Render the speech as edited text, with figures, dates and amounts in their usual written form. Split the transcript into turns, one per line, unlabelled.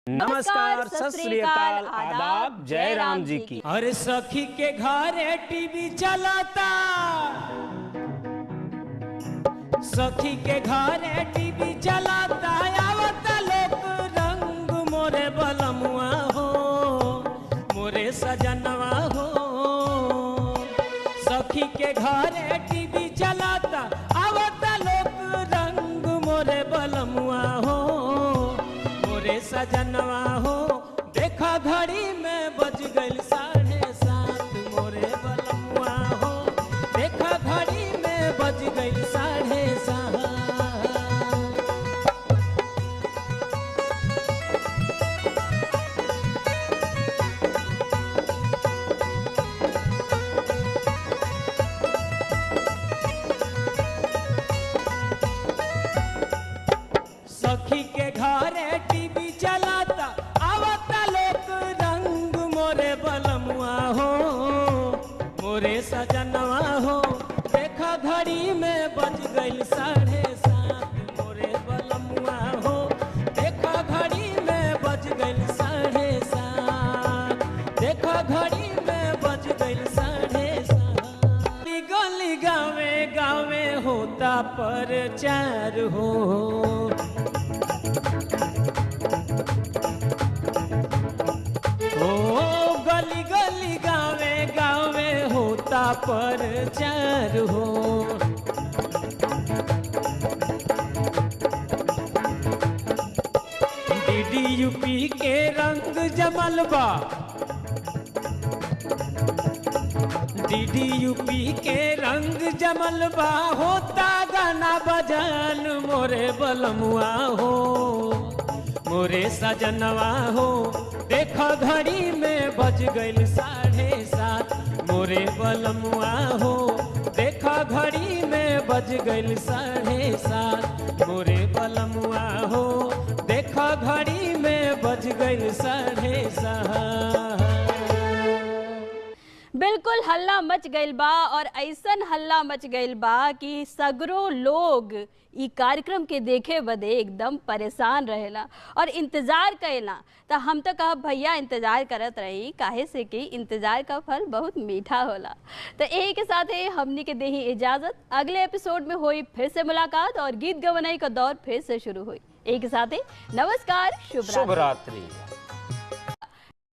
नमस्कार, सत श्री अकाल, आदाब, जय राम जी की।
अरे सखी के घरे टीवी चलाता, सखी के घरे टीवी चलाता, आवत लोक रंग मोरे बलमुआ हो, मोरे सजनवा हो। सखी के घरे टीवी चलाता, आवत लोक रंग मोरे बलमुआ हो, मोरे सजनवा हो। देखा घड़ी में बज गई 7:30, मोरे बलमुआ हो। देखा घड़ी में बज गई 7:30। सखी के घरे टीवी चलाता, आवता लोक रंग मोरे बलमुआ हो, मोरे सजनवा हो। देखा घड़ी में बज गई 7:30, मोरे बलमुआ हो। देखा घड़ी में बज गई 7:30, देखा घड़ी में बज गई 7:30। गली गावे गावे होता प्रचार हो, गली गली गावे गावे होता प्रचार हो। डीडी यूपी के रंग जमल बा, डीडी यूपी के रंग जमल बा, होता गाना बजान मोरे बलमुआ हो, मोरे सजनवा हो। देखा घड़ी में बज गई 7:30, मोरे बलमुआ हो। देखा घड़ी में बज गई 7:30, मोरे बलमुआ हो। देखा घड़ी में बज गई 7:30।
बिल्कुल हल्ला मच गइल बा, और ऐसन हल्ला मच गइल बा कि सगरो लोग ई कार्यक्रम के देखे बदे एकदम परेशान रहेला और इंतजार करेला। तो हम तो कहब भैया इंतजार करत रही, काहे से कि इंतजार का फल बहुत मीठा होला। तो यही के साथ ही हमनी के देही इजाजत, अगले एपिसोड में हुई फिर से मुलाकात और गीत गवनाई का दौर फिर से शुरू हुई। एक साथ ही नमस्कार, शुभ रात्रि।